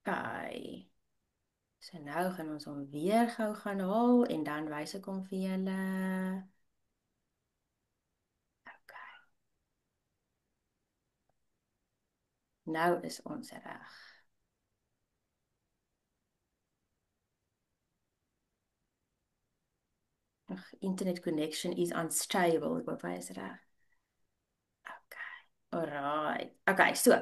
Okay. So nou gaan ons hom weer gou gaan haal en dan wys ek hom vir julle. Okay. Nou is ons reg. Ag, internet connection is unstable. Ek hoop hy is reg. Okay. Alright. Okay, so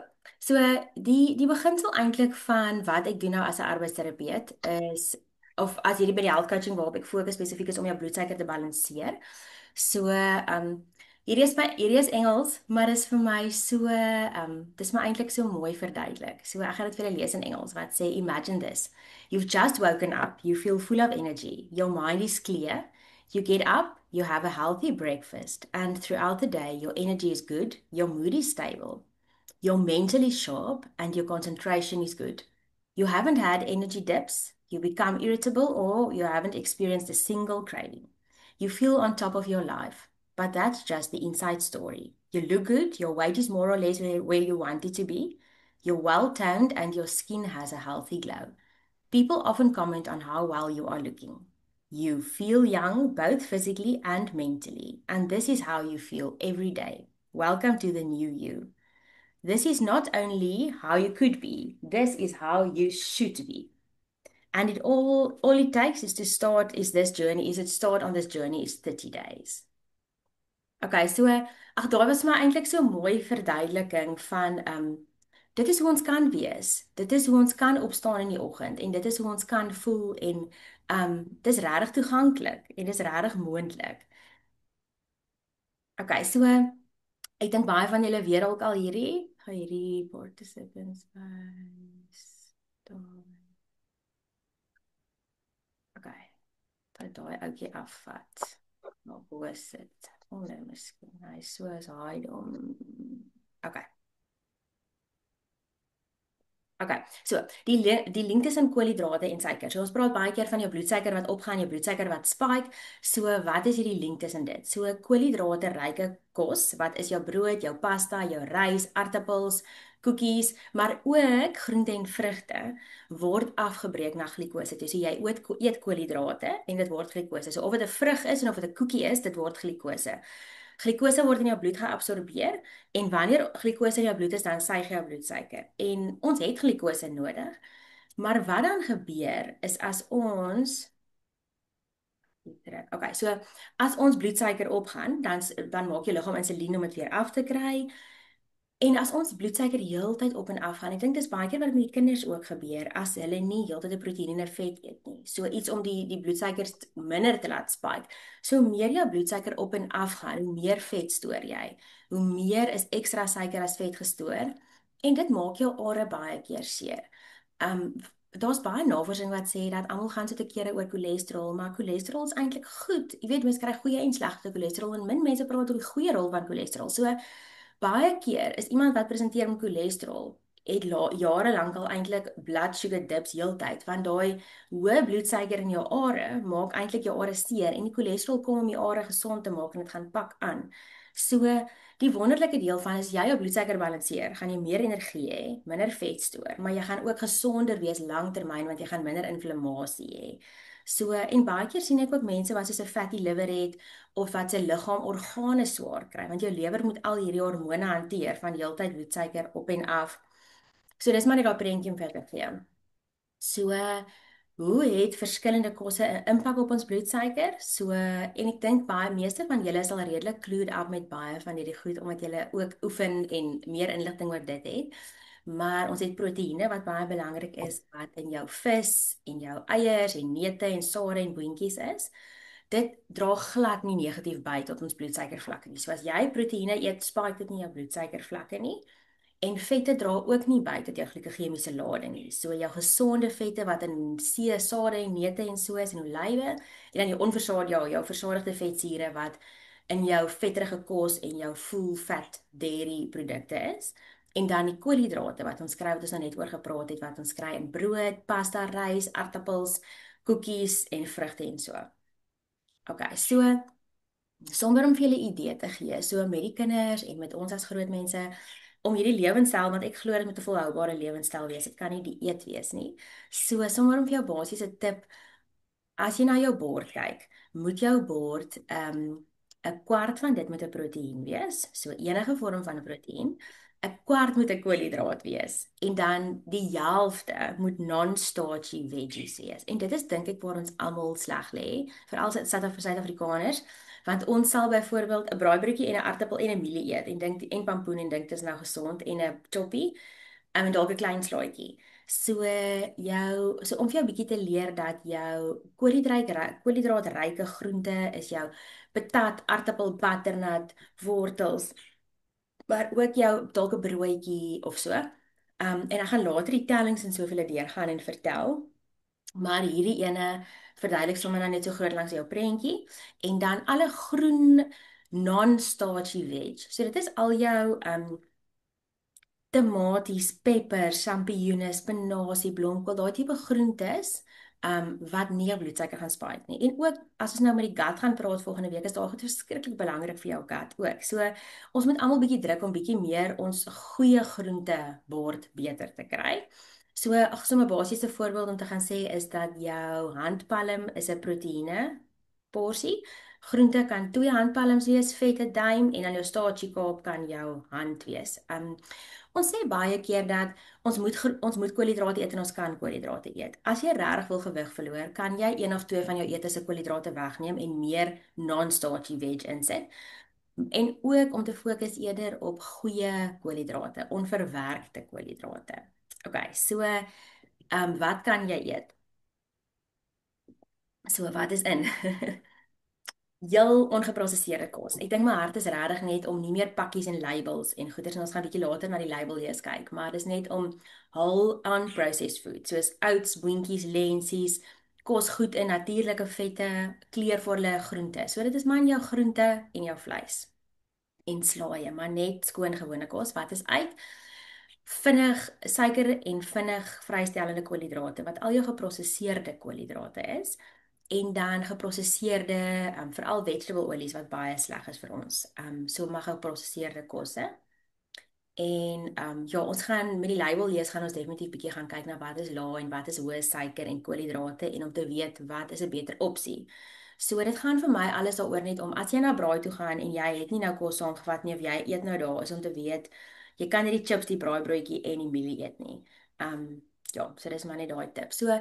die beginsel eintlik van wat ek doen nou as 'n arbeidsterapeut is of as hierdie by die health coaching waarop ek fokus spesifiek is om jou bloedsuiker te balanseer. So, hierdie is Engels, maar dis vir my so, dis my eintlik so mooi verduidelik. So ek gaan dit vir julle lees in Engels wat sê imagine this. You've just woken up, you feel full of energy, your mind is clear. You get up, you have a healthy breakfast, and throughout the day, your energy is good, your mood is stable, you're mentally sharp, and your concentration is good. You haven't had energy dips, you become irritable, or you haven't experienced a single craving. You feel on top of your life, but that's just the inside story. You look good, your weight is more or less where you want it to be, you're well toned, and your skin has a healthy glow. People often comment on how well you are looking. You feel young both physically and mentally, and this is how you feel every day. Welcome to the new you. This is not only how you could be, this is how you should be. And all it takes is to start is this journey, is it start on this journey is 30 days. Okay, so ag daar was maar eintlik so 'n mooi verduideliking van dit is hoe ons kan wees. Dit is hoe ons kan opstaan in die oggend en dit is hoe ons kan voel en dis regtig toeganklik en dis regtig moontlik. Okay, so ek dink baie van julle weet dalk al hierdie, gaan hierdie participants wys. Daar. Okay, dat daai ouetjie afvat. Nou, hoe is dit? Oh nee, miskien. Hy so is hy om. Okay. Okay, so die link tussen koolhidrate en suiker. So ons praat baie keer van jou bloedsuiker wat opgaan, jou bloedsuiker wat spike. So wat is hierdie link tussen dit? So koolhidrate ryke kos, wat is jou brood, jou pasta, jou rys, aartappels, koekies, maar ook groente en vrugte word afgebreek na glikose toe. So jy eet koolhidrate en dit word glikose. So of dit 'n vrug is en of dit 'n koekie is, dit word glikose. Glikose word in jou bloed geabsorbeer en wanneer glikose in jou bloed is, dan styg jou bloedsuiker. En ons het glikose nodig. Maar wat dan gebeur is as ons okay, so as ons bloedsuiker opgaan, dan maak jou liggaam insulien om dit weer af te kry. En as ons bloedsuiker heeltyd op en af gaan, ek dink dis baie keer wat met die kinders ook gebeur as hulle nie heeltyd 'n proteïen en 'n vet eet nie. So iets om die bloedsuikers minder te laat spike. So hoe meer jou bloedsuiker op en af gaan, hoe meer vet stoor jy. Hoe meer is ekstra suiker as vet gestoor en dit maak jou are baie keer seer. Daar's baie navorsing wat sê dat almal gaan so te kere oor cholesterol, maar cholesterol is eintlik goed. Jy weet, mense kry goeie en slegte cholesterol en min mense praat oor die goeie rol van cholesterol. So baie keer is iemand wat presenteer met cholesterol het jare lank al eintlik blood sugar dips heeltyd want daai hoë bloedsuiker in jou are maak eintlik jou are seer en die cholesterol kom om die are gesond te maak en dit gaan pak aan. So die wonderlike deel van is jy jou bloedsuiker balanseer, gaan jy meer energie hê, minder vet stoor, maar jy gaan ook gesonder wees langtermyn want jy gaan minder inflammasie hê. So en baie keer sien ek ook mense wat soos 'n fatty liver het of wat se liggaam organe swaar kry want jou lewer moet al hierdie hormone hanteer van heeltyd bloedsuiker op en af. So dis maar net daai prentjie om vir te gee. So hoe het verskillende kosse 'n impak op ons bloedsuiker? So en ek dink baie meeste van julle is al redelik clued up met baie van hierdie goed omdat julle ook oefen en meer inligting oor dit het. Maar ons het proteïene wat baie belangrik is wat in jou vis en jou eiers en neute en sade en boontjies is. Dit dra glad nie negatief by tot ons bloedsuikervlakke nie. So as jy proteïene eet, spike dit nie jou bloedsuikervlakke nie. En vette dra ook nie by tot jou glikogemiese lading nie. So jou gesonde vette wat in see, sade en neute en so is en olywe en dan jou jou versadigde vetsure wat in jou vetterige kos en jou full fat dairy produkte is. En dan die koolhidrate wat ons kry wat ons nou net oor gepraat het wat ons kry in brood, pasta, rys, aartappels, koekies en vrugte en so. Okay, so sonder om vir julle 'n idee te gee, so met die kinders en met ons as groot mense, om hierdie lewenstyl, want ek glo dit moet 'n volhoubare lewenstyl wees. Dit kan nie dieet wees nie. So sommer om vir jou basiese tip, as jy na jou bord kyk, moet jou bord 'n kwart van dit moet 'n proteïen wees, so enige vorm van 'n proteïen. 'n Kwart moet 'n koolhidraat wees en dan die helfte moet non-starchy veggies wees. En dit is dink ek waar ons almal sleg lê, veral Suid-Afrikaners, want ons sal byvoorbeeld 'n braaibroodjie en 'n aartappel en 'n mielie eet en dink en pampoen en dink dit is nou gesond en 'n choppie en dalk 'n klein slaaitjie. So om vir jou 'n bietjie te leer dat jou koolhidraatryke groente is jou patat, aartappel, butternut, wortels, maar ook jou dalk 'n broodjie of so. En ek gaan later die tellings en so vir julle deurgaan en vertel. Maar hierdie ene verduidelik sommer dan net so groot langs jou prentjie en dan alle groen non-starchy veg. So dit is al jou tomaties, peppers, champignoene, spinasie, blomkool, daai tipe groentes, wat nie jou bloedsuiker gaan spike nie. En ook as ons nou met die gut gaan praat volgende week, is daai goed verskriklik belangrik vir jou gut ook. So ons moet almal bietjie druk om bietjie meer ons goeie groente bord beter te kry. So ag sommer basiese voorbeeld om te gaan sê is dat jou handpalm is 'n proteïene porsie. Groente kan 2 handpalms wees, vet 'n duim en dan jou starchy kaap kan jou hand wees. Ons sê baie keer dat ons moet koolhidrate eet en ons kan koolhidrate eet. As jy regtig wil gewig verloor, kan jy een of twee van jou ete se koolhidrate wegneem en meer non-starchy veg insit. En ook om te fokus eerder op goeie koolhidrate, onverwerkte koolhidrate. Okay, so wat kan jy eet? So wat is in? Heel ongeprosesseerde kos. Ek dink my hart is regtig net om nie meer pakkies en labels en goeders en ons gaan 'n bietjie later na die label lees kyk, maar dis net om whole unprocessed food, soos oats, boontjies, lentsies, kos goed in natuurlike vette, kleurvolle groente. So dit is maar jou groente en jou vleis en slaaië, maar net skoon gewone kos. Wat is uit? Vinnig suiker en vinnig vrystellende koolhidrate wat al jou geprosesseerde koolhidrate is en dan geprosesseerde veral vegetable olies wat baie sleg is vir ons. So mag geprosesseerde kosse. En ja, ons gaan met die label lees gaan ons definitief bietjie gaan kyk na wat is lae en wat is hoë suiker en koolhidrate en om te weet wat is 'n beter opsie. So dit gaan vir my alles daaroor net om as jy na braai toe gaan en jy het nie nou kos saamgevat nie of jy eet nou daar is om te weet jy kan nie die chips, die braaibroodjie en die mielie eet nie. Ja, so dis maar net daai tip. So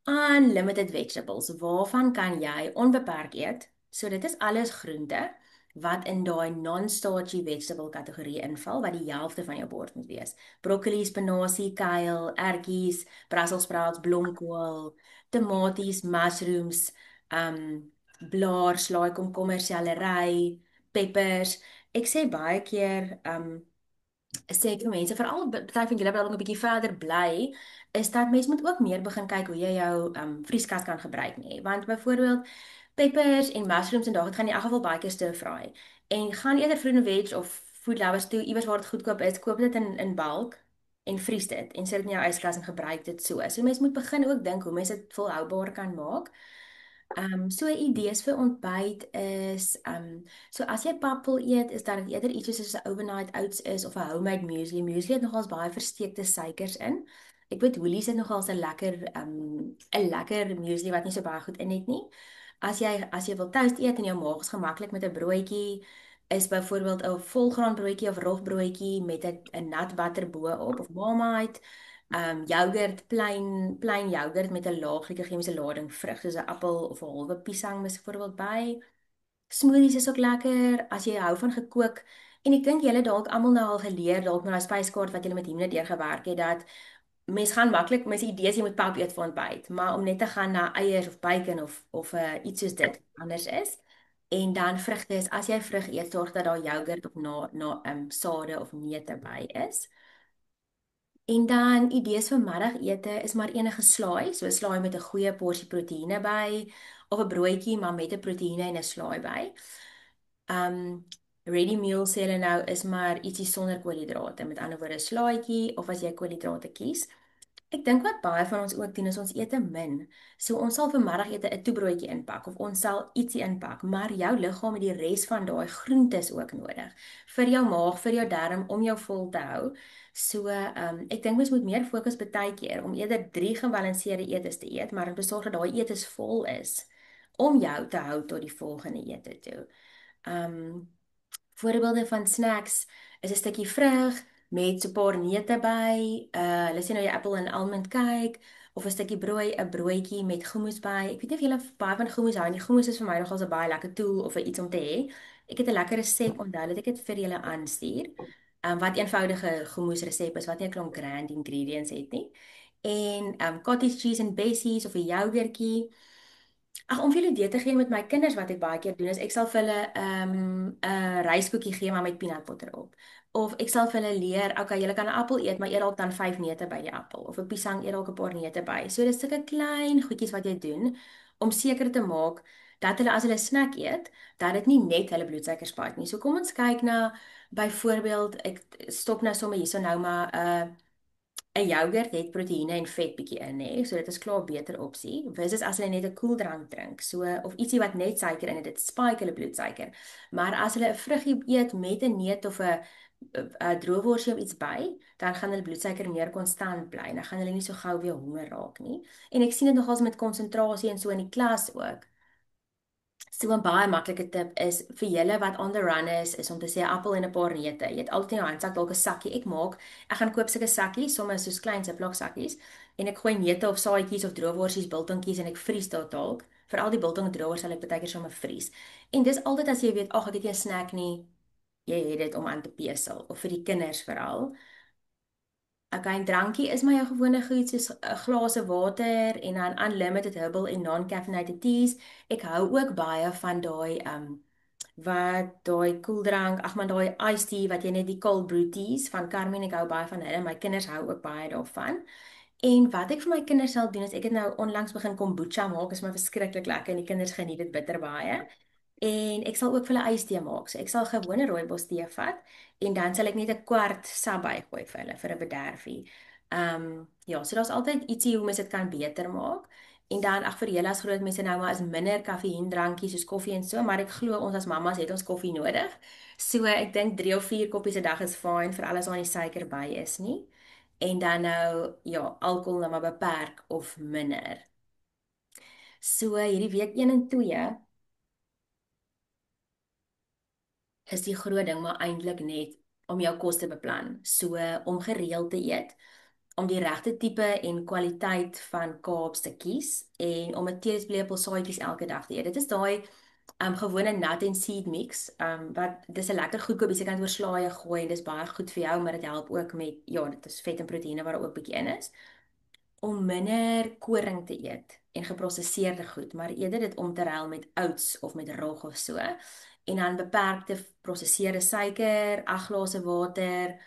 unlimited vegetables, waarvan kan jy onbeperk eet? So dit is alles groente wat in daai non-starchy vegetable kategorie inval wat die helfte van jou bord moet wees. Broccoli, spinasie, kale, ertjies, Brussels sprouts, blomkool, tomaties, mushrooms, blaar, slaai, komkommer, selery, peppers. Ek sê baie keer sê ek vir mense veral party van julle wat al 'n bietjie verder bly, is dat mens moet ook meer begin kyk hoe jy jou vrieskas kan gebruik nie. Want byvoorbeeld peppers en mushrooms en daai gaan in elk geval baie keer stir fry. En gaan eerder Fruit and Veg of Food Lovers toe iewers waar dit goedkoop is, koop dit in bulk en vries dit en sit dit in jou yskas en gebruik dit so. So mens moet begin ook dink hoe mens dit volhoubaar kan maak. So idees vir ontbyt is so as jy pap wil eet, is dat dit eerder iets soos 'n overnight oats is of 'n homemade muesli. Muesli het nogals baie versteekte suikers in. Ek weet Woolies het nogals 'n lekker muesli wat nie so baie goed in het nie. As jy wil toast eet en jou maag is gemaklik met 'n broodjie, is byvoorbeeld 'n volgraan broodjie of rofbroodjie met 'n nut butter bo-op of Marmite. Yoghurt, plain yoghurt met 'n lae glikemiese lading vrug soos 'n appel of 'n halwe piesang byvoorbeeld by. Smoothies is ook lekker as jy hou van gekook. En ek dink julle dalk almal nou al geleer dalk met daai spyskaart wat julle met Himne deurgewerk het dat mens gaan maklik mense idees jy moet pap eet vir ontbyt, maar om net te gaan na eiers of bacon of iets soos dit anders is. En dan vrugte is as jy vrug eet, sorg dat daar yoghurt of sade of neute by is. En dan idees vir middagete is maar enige slaai, so 'n slaai met 'n goeie porsie proteïene by of 'n broodjie maar met 'n proteïene en 'n slaai by. Ready meal sê hulle nou is maar ietsie sonder koolhidrate, met ander woorde 'n slaaitjie of as jy koolhidrate kies. Ek dink wat baie van ons ook doen is ons eet te min. So ons sal vir middagete 'n toebroodjie inpak of ons sal ietsie inpak, maar jou liggaam het die res van daai groentes ook nodig vir jou maag, vir jou darm om jou vol te hou. So, ek dink mens moet meer fokus baie keer om eerder 3 gebalanseerde etes te eet, maar om te sorg dat daai etes vol is om jou te hou tot die volgende ete toe. Um Voorbeelde van snacks is 'n stukkie vrug met so 'n paar neute by. Hulle sê nou jy apple en almond cake of 'n stukkie brooi, 'n broodjie met hummus by. Ek weet nie of julle baie van hummus hou nie. Hummus is vir my nogal 'n baie lekker tool of 'n iets om te hê. Ek het 'n lekker resep onthou dat ek dit vir julle aanstuur. Wat eenvoudige hummus resep is wat nie 'n klomp grand ingredients het nie. En cottage cheese en bessies of 'n yoghurtjie. Ag, om vir julle idee te gee met my kinders wat ek baie keer doen is ek sal vir hulle 'n ryskoekie gee maar met peanut butter op. Of ek sal vir hulle leer, okay, julle kan 'n appel eet, maar eet dalk dan 5 neute by die appel of 'n piesang eet dalk 'n paar neute by. So dis sulke klein goedjies wat jy doen om seker te maak dat hulle as hulle snack eet, dat dit nie net hulle bloedsuiker spike nie. So kom ons kyk na byvoorbeeld ek stop nou sommer hierso nou maar 'n yoghurt het proteïene en vet bietjie in, hè. So dit is klaar 'n beter opsie. Versus as hulle net 'n koeldrank drink, so of ietsie wat net suiker in het, dit spike hulle bloedsuiker. Maar as hulle 'n vruggie eet met 'n neut of 'n droëworsie of iets by, dan gaan hulle bloedsuiker meer konstant bly en dan gaan hulle nie so gou weer honger raak nie. En ek sien dit nogals met konsentrasie en so in die klas ook. So 'n baie maklike tip is vir julle wat on the run is om te sê 'n appel en 'n paar neute. Jy het altyd in jou handsak dalk 'n sakkie. Ek gaan koop sulke sakkies, sommer soos klein Ziploc sakkies en ek gooi neute of saadjies of droëworsies, biltongkies en ek vries dit dalk. Vir al die biltong en droëwors sal ek baie keer sommer vries. En dis altyd as jy weet, ag ek het nie 'n snack nie, jy het dit om aan te pesel of vir die kinders veral. Okay, 'n drankie is maar jou gewone goed soos 'n glase water en dan unlimited herbal en non-caffeinated teas. Ek hou ook baie van daai wat daai koeldrank, ag man daai iced tea wat jy net die cold brew teas van Carmen, ek hou baie van hulle. My kinders hou ook baie daarvan. En wat ek vir my kinders sal doen is ek het nou onlangs begin kombucha maak, is my verskriklik lekker en die kinders geniet dit bitter baie. En ek sal ook vir hulle ystee maak. So ek sal gewone rooibos tee vat en dan sal ek net 'n kwart sap bygooi vir hulle vir 'n bederfie. Ja, so daar's altyd ietsie hoe mens dit kan beter maak. En dan ag vir julle as groot mense nou maar is minder kafeïen drankies soos koffie en so, maar ek glo ons as mammas het ons koffie nodig. So ek dink 3 of 4 koppies 'n dag is fyn vir alles waar nie suiker by is nie. En dan nou ja, alkohol nou maar beperk of minder. So hierdie week 1 en 2 is die groot ding maar eintlik net om jou kos te beplan. So om gereeld te eet, om die regte tipe en kwaliteit van carbs te kies en om 'n teelepel saaitjies elke dag te eet. Dit is daai gewone nut en seed mix. Wat dis 'n lekker goedkoop, jy kan dit oor slaaië gooi en dis baie goed vir jou, maar dit help ook met ja, dit is vet en proteïene wat daar ook bietjie in is om minder koring te eet en geprosesseerde goed, maar eerder dit om te ruil met oats of met rog of so. En dan beperkte geprosesseerde suiker, 8 glase water,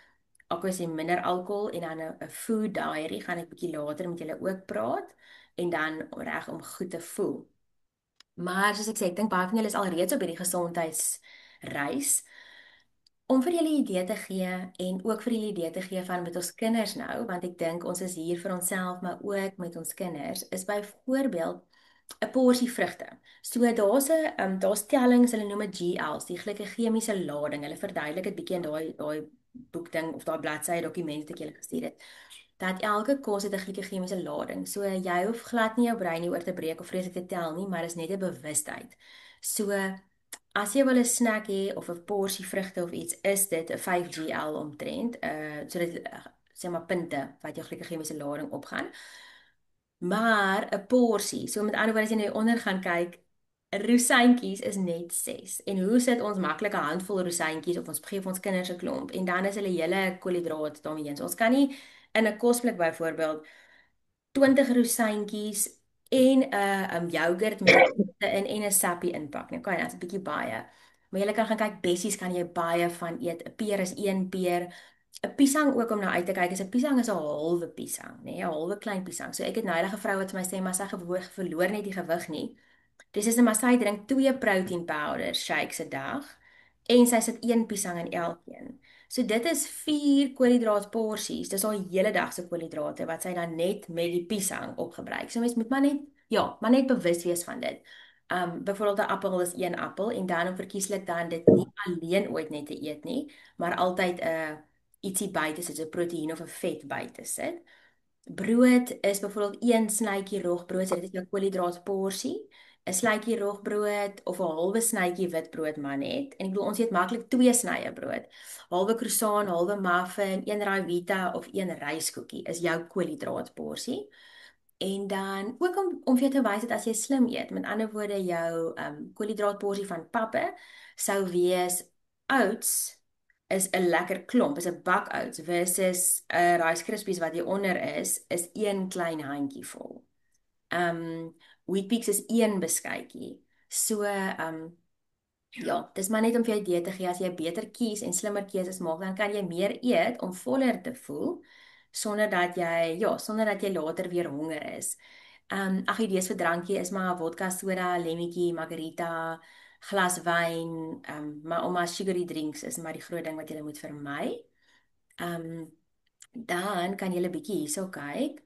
akkies en minder alkohol en dan 'n food diary gaan ek bietjie later met julle ook praat en dan reg om goed te voel. Maar soos ek sê, ek dink baie van julle is alreeds op hierdie gesondheidsreis om vir julle 'n idee te gee en ook vir julle 'n idee te gee van met ons kinders nou, want ek dink ons is hier vir onsself, maar ook met ons kinders, is byvoorbeeld 'n porsie vrugte. So daar's tellings, hulle noem dit GLs, die glikogemiese lading. Hulle verduidelik dit bietjie in daai boekding of daai bladsy dokument wat ek julle gestuur het. Dat elke kos het 'n glikogemiese lading. So jy hoef glad nie jou brein nie oor te breek of vreeslik te tel nie, maar is net 'n bewustheid. So as jy wil 'n snack hê of 'n porsie vrugte of iets, is dit 'n 5 GL omtrent. So dit sê maar punte wat jou glikogemiese lading opgaan. Maar 'n porsie, so met ander woorde as jy nou onder gaan kyk, rosientjies is net 6. En hoe sit ons maklik 'n handvol rosientjies of ons gee vir ons kinders 'n klomp en dan is hulle hele koolhidraat daarmee eens. Ons kan nie in 'n kosblik byvoorbeeld 20 rosientjies en 'n yoghurt met en 'n sappie inpak. Nou kan jy, dit is 'n bietjie baie. Maar jy kan gaan kyk, bessies kan jy baie van eet. 'n Peer is 1 peer. 'n Piesang ook om nou uit te kyk. 'n Piesang is 'n halwe piesang, nê, 'n halwe klein piesang. So ek het nou 'n vrou wat vir my sê maar sy verloor net die gewig nie. Dis is net maar sy drink 2 protein powder shakes 'n dag en sy sit 1 piesang in elkeen. So dit is 4 koolhidraatporsies. Dis al hele dag se koolhidrate wat sy dan net met die piesang opgebruik. So mens moet maar net ja, maar net bewus wees van dit. Byvoorbeeld 'n appel is een appel en dan om verkieslik dan dit nie alleen ooit net te eet nie, maar altyd 'n ietsie buite soos 'n proteïen of 'n vet buite sit. Brood is byvoorbeeld een snytjie roogbrood, so dit is jou koolhidraatporsie. 'n Slytjie roogbrood of 'n halwe snytjie witbrood maar net. En ek bedoel ons eet maklik twee snye brood. Halwe croissant, halwe muffin, een Ryvita of een ryskoekie is jou koolhidraatporsie. En dan ook om vir jou te wys dat as jy slim eet, met ander woorde jou koolhidraatporsie van pappe sou wees oats is 'n lekker klomp, is 'n bak oats versus 'n Rice Krispies wat hieronder is een klein handjie vol. Wheat Bix is een beskuitjie. So ja, dis maar net om vir jou idee te gee as jy beter kies en slimmer keuses maak, dan kan jy meer eet om voller te voel sonder dat jy later weer honger is. Ag idees vir drankie is maar vodka, soda, lemmetjie, margarita, glas wyn, maar om maar sugary drinks is maar die groot ding wat jy moet vermy. Um dan kan jy 'n bietjie hierso kyk.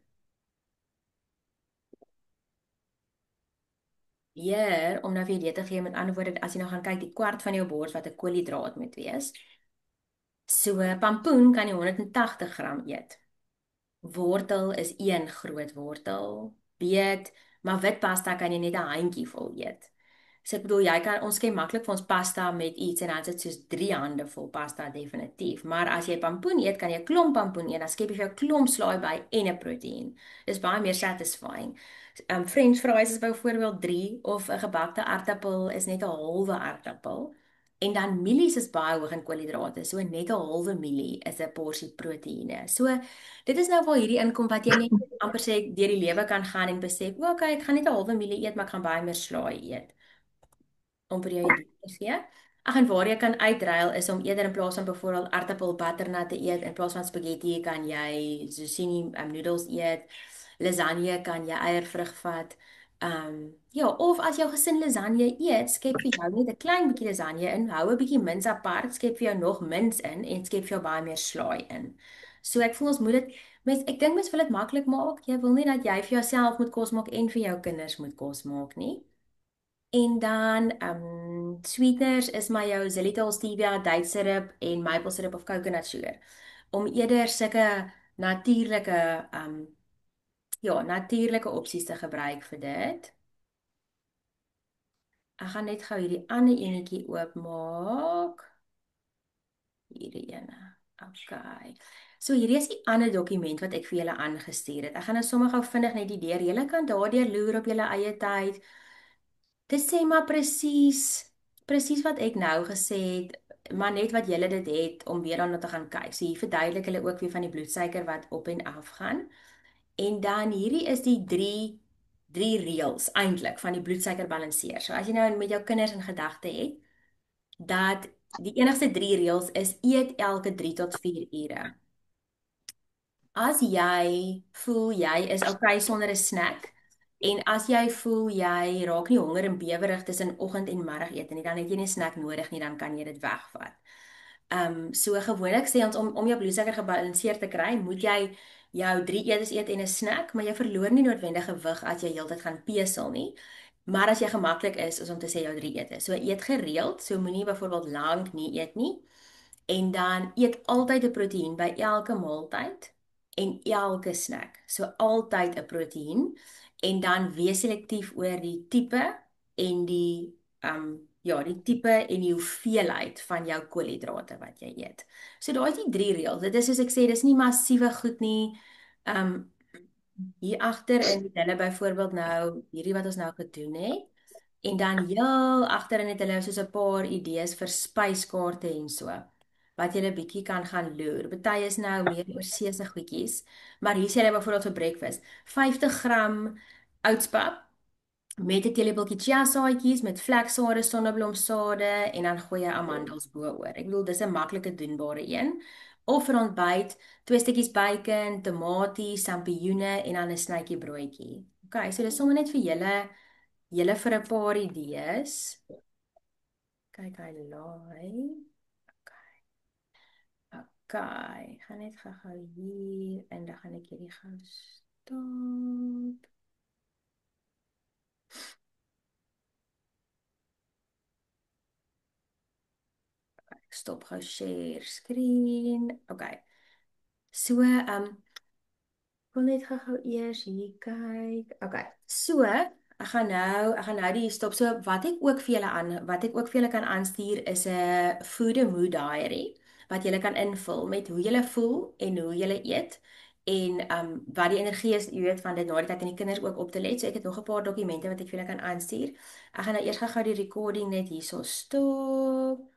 Hier, om nou vir jou idee te gee met ander woorde, as jy nou gaan kyk die kwart van jou bors wat 'n koolhidraat moet wees. So pampoen kan jy 180 gram eet. Wortel is een groot wortel. Beet, maar wit pasta kan jy net 'n handjie vol eet. So ek bedoel jy kan ons skep maklik vir ons pasta met iets en dan is dit soos 3 hande vol pasta definitief. Maar as jy pampoen eet, kan jy 'n klomp pampoen eet, dan skep jy vir jou 'n klomp slaai by en 'n proteïen. Dis baie meer satisfying. French fries is byvoorbeeld 3 of 'n gebakte aartappel is net 'n halwe aartappel. En dan mielies is baie hoog in koolhidrate, so net 'n halwe mielie is 'n porsie proteïene. So dit is nou waar hierdie inkom wat jy net amper sê deur die lewe kan gaan en besef, "O, okay, ek gaan net 'n halwe mielie eet, maar ek gaan baie meer slaai eet." Om vir jou 'n idee te gee. Ag en waar jy kan uitruil is om eerder in plaas van byvoorbeeld aartappel butternut te eet, in plaas van spaghetti kan jy zucchini noodles eet. Lasagne kan jy eiervrug vat. Ja, of as jou gesin lasagne eet, skep vir jou net 'n klein bietjie lasagne in, hou 'n bietjie mins apart, skep vir jou nog mins in en skep vir jou baie meer slaai in. So ek voel ons moet dit ek dink mens wil dit maklik maak. Jy wil nie dat jy vir jouself moet kos maak en vir jou kinders moet kos maak nie. En dan sweeteners is maar jou xylitol, stevia, date syrup en maple syrup of coconut sugar. Om eerder sulke natuurlike ja, natuurlike opsies te gebruik vir dit. Ek gaan net gou hierdie ander enetjie oopmaak. Hierdie ene. Okay. So hierdie is die ander dokument wat ek vir julle aangestuur het. Ek gaan nou sommer gou vinnig net die deur. Julle kan daardeur loer op julle eie tyd. Dit sê maar presies wat ek nou gesê het, maar net wat julle dit het om weer daarna te gaan kyk. So hier verduidelik hulle ook weer van die bloedsuiker wat op en af gaan. En dan hierdie is die drie reëls eintlik van die bloedsuiker balanseer. So as jy nou met jou kinders in gedagte het dat die enigste 3 reëls is eet elke 3 tot 4 ure. As jy voel jy is okay sonder 'n snack en as jy voel jy raak nie honger en bewerig tussen oggend en middagete nie, dan het jy nie 'n snack nodig nie, dan kan jy dit wegvat. So gewoonlik sê ons om jou bloedsuiker gebalanseerd te kry, moet jy jou 3 etes eet en 'n snack, maar jy verloor nie noodwendig gewig as jy heeltyd gaan pesel nie. Maar as jy gemaklik is om te sê jou 3 ete. So eet gereeld, so moenie byvoorbeeld lank nie eet nie. En dan eet altyd 'n proteïen by elke maaltyd en elke snack. So altyd 'n proteïen en dan wees selektief oor die tipe en die tipe en die hoeveelheid van jou koolhidrate wat jy eet. So daai is die 3 reëls. Dit is soos ek sê, dis nie massiewe goed nie. Um Hier agter in hulle byvoorbeeld nou hierdie wat ons nou gedoen het. En dan heel agterin het hulle soos 'n paar idees vir spyskaarte en so wat jy 'n bietjie kan gaan loer. Party is nou meer oorseese goedjies, maar hier sê hulle byvoorbeeld vir breakfast 50 gram oudspap met 'n teelepeltjie chia saadjies met vleksade, sonneblomsade en dan gooi jy amandels bo-oor. Ek bedoel dis 'n maklike doenbare een. Of vir ontbyt, 2 stukkies bacon, tamatie, sampioene en dan 'n snytjie broodjie. Okay, so dis sommer net vir julle vir 'n paar idees. Kyk hy laai. Gaan net gou-gou hier en dan gaan ek hierdie gou stop. Stop gou share screen. Okay. So, ek wil net gou-gou eers hier kyk. Okay. So, ek gaan nou die stop. So wat ek ook vir julle kan aanstuur is 'n food and mood diary wat julle kan invul met hoe julle voel en hoe julle eet en wat die energie is, jy weet, van dit na die tyd en die kinders ook op te let. So ek het nog 'n paar dokumente wat ek vir julle kan aanstuur. Ek gaan nou eers gou-gou die recording net hierso stop.